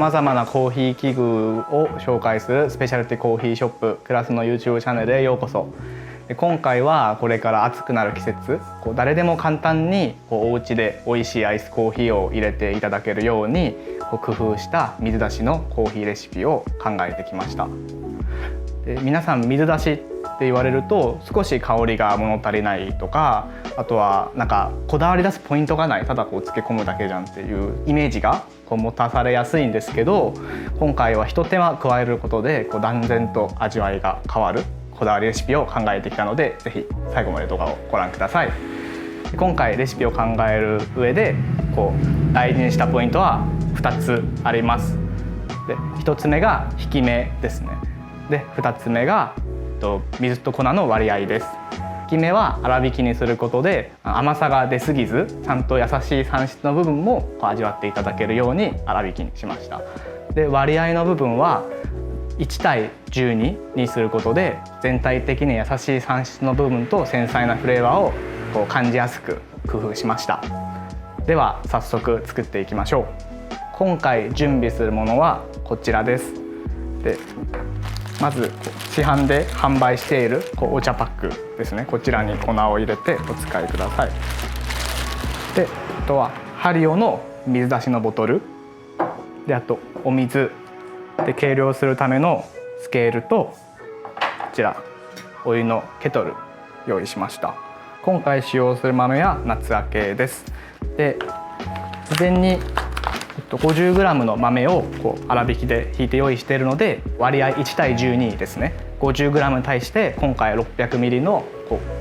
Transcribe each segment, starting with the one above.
まざまなコーヒー器具を紹介するスペシャルティコーヒーショップクラスの YouTube チャンネルへようこそ。今回はこれから暑くなる季節、誰でも簡単にお家で美味しいアイスコーヒーを入れていただけるように工夫した水出しのコーヒーレシピを考えてきました。で皆さん水出しって言われると少し香りが物足りないとか、あとはなんかこだわり出すポイントがない、ただ漬け込むだけじゃんっていうイメージが持たされやすいんですけど、今回は一手間加えることで断然と味わいが変わるこだわりレシピを考えてきたので、ぜひ最後まで動画をご覧ください。今回レシピを考える上で大事にしたポイントは2つあります。で1つ目が引き目ですね。で2つ目が水と粉の割合です。引き目は粗挽きにすることで甘さが出すぎず、ちゃんと優しい酸質の部分も味わっていただけるように粗挽きにしました。で割合の部分は1対12にすることで全体的に優しい酸質の部分と繊細なフレーバーを感じやすく工夫しました。では早速作っていきましょう。今回準備するものはこちらです。でまず市販で販売しているお茶パックですね。こちらに粉を入れてお使いください。であとはハリオの水出しのボトルで、あとお水で計量するためのスケールと、こちらお湯のケトル用意しました。今回使用する豆は夏明けです。で事前に50g の豆を粗挽きでひいて用意しているので、割合1対12ですね。50g に対して今回 600ml の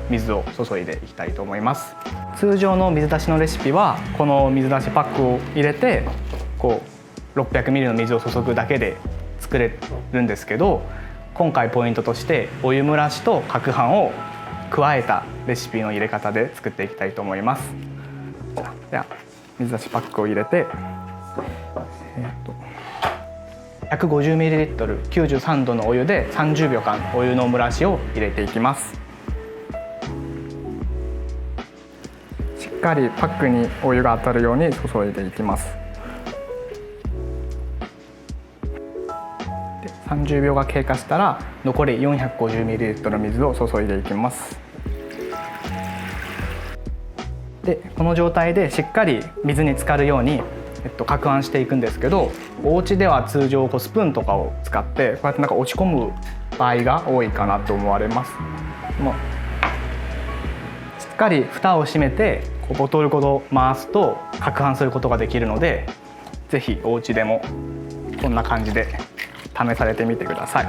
水を注いでいきたいと思います。通常の水出しのレシピはこの水出しパックを入れて600ml の水を注ぐだけで作れるんですけど、今回ポイントとしてお湯蒸らしと攪拌を加えたレシピの入れ方で作っていきたいと思います。では水出しパックを入れて150ml 93度のお湯で30秒間お湯の蒸らしを入れていきます。しっかりパックにお湯が当たるように注いでいきます。で30秒が経過したら残り 450ml の水を注いでいきます。でこの状態でしっかり水に浸かるように攪拌していくんですけど、お家では通常スプーンとかを使ってこうやって落ち込む場合が多いかなと思われます。しっかり蓋を閉めてボトルごと回すと攪拌することができるので、ぜひお家でもこんな感じで試されてみてください。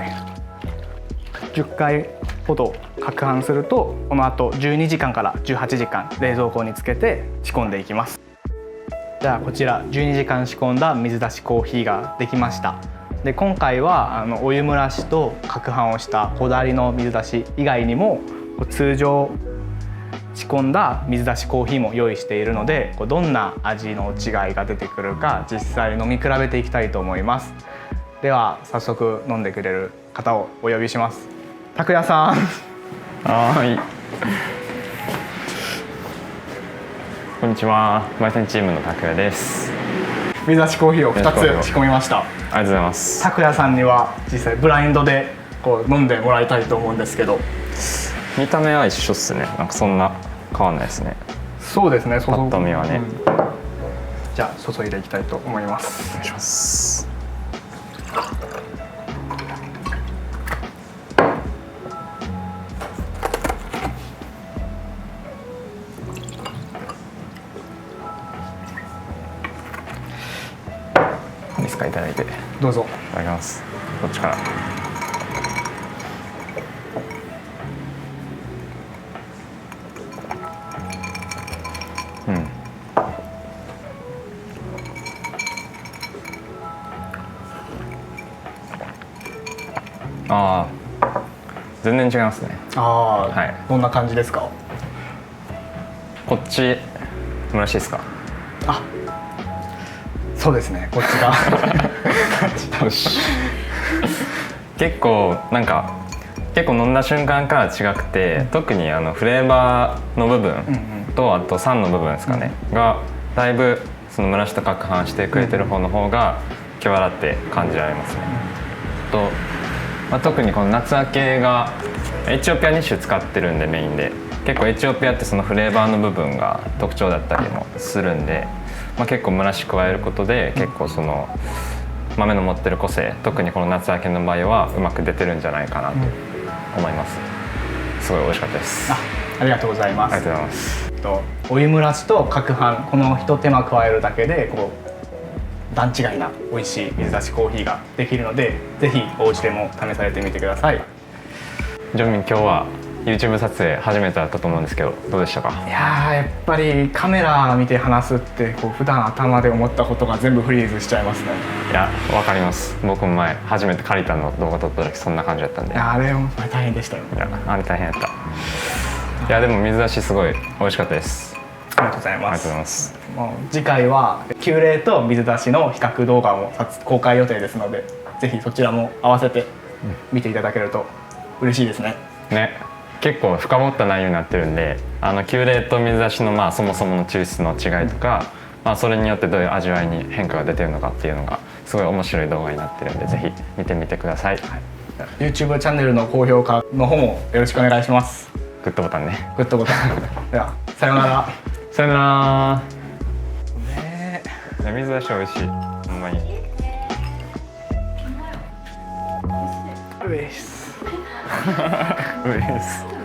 10回ほど攪拌すると、この後12時間から18時間冷蔵庫につけて仕込んでいきます。じゃあこちら12時間仕込んだ水出しコーヒーができました。で今回はお湯蒸らしと攪拌をしたこだわりの水出し以外にも通常仕込んだ水出しコーヒーも用意しているので、どんな味の違いが出てくるか実際飲み比べていきたいと思います。では早速飲んでくれる方をお呼びします。拓也さん。はい。こんにちは。焙煎チームの拓也です。水出しコーヒーを2つ仕込みました。ありがとうございます。拓也さんには実際ブラインドで飲んでもらいたいと思うんですけど。見た目は一緒っすね。なんかそんな変わんないですね。そうですね。パッと見はね。じゃあ注いでいきたいと思います。お願いします。いいですか、いただいて。どうぞ。いただきます。こっちから。うん。ああ、全然違いますね。ああ、はい。どんな感じですか。こっち蒸らしいですか。あ、そうですね。こっちが。結構飲んだ瞬間から違くて、特にフレーバーの部分と、あと酸の部分ですかね、がだいぶその蒸らしと攪拌してくれてる方の方が際立って感じられますね。と、特にこの夏明けがエチオピア2種使ってるんでメインで、結構エチオピアってそのフレーバーの部分が特徴だったりもするんで、結構蒸し加えることで結構その豆の持ってる個性、特にこの夏明けの場合はうまく出てるんじゃないかなと思います。すごい美味しかったです。ありがとうございます。ありがとうございます。お湯蒸らしと攪拌、この一手間加えるだけでこう段違いな美味しい水出しコーヒーができるので、ぜひお家でも試されてみてください。ジョンミン、今日は YouTube 撮影初めてだったと思うんですけど、どうでしたか？いやー、やっぱりカメラ見て話すってこう普段頭で思ったことが全部フリーズしちゃいますね。いや、わかります。僕も前初めて借りたの動画撮った時そんな感じだったんで。いや、あれも大変でしたよ。いや、あれ大変やった。いや、でも水出しすごい美味しかったです。ありがとうございありがます。とうございます。もう次回は急冷と水出しの比較動画も公開予定ですので、ぜひそちらも合わせて見ていただけると嬉しいですね。ね、結構深掘った内容になってるんで、急冷と水出しのそもそもの抽出の違いとか、それによってどういう味わいに変化が出てるのかっていうのがすごい面白い動画になってるんで、ぜひ見てみてください。YouTube チャンネルの高評価の方もよろしくお願いします。グッドボタンね。グッドボタン。ではさようなら。さよなら。ねいや、水出し美味しい。ほんまに。ウエス。うれしい。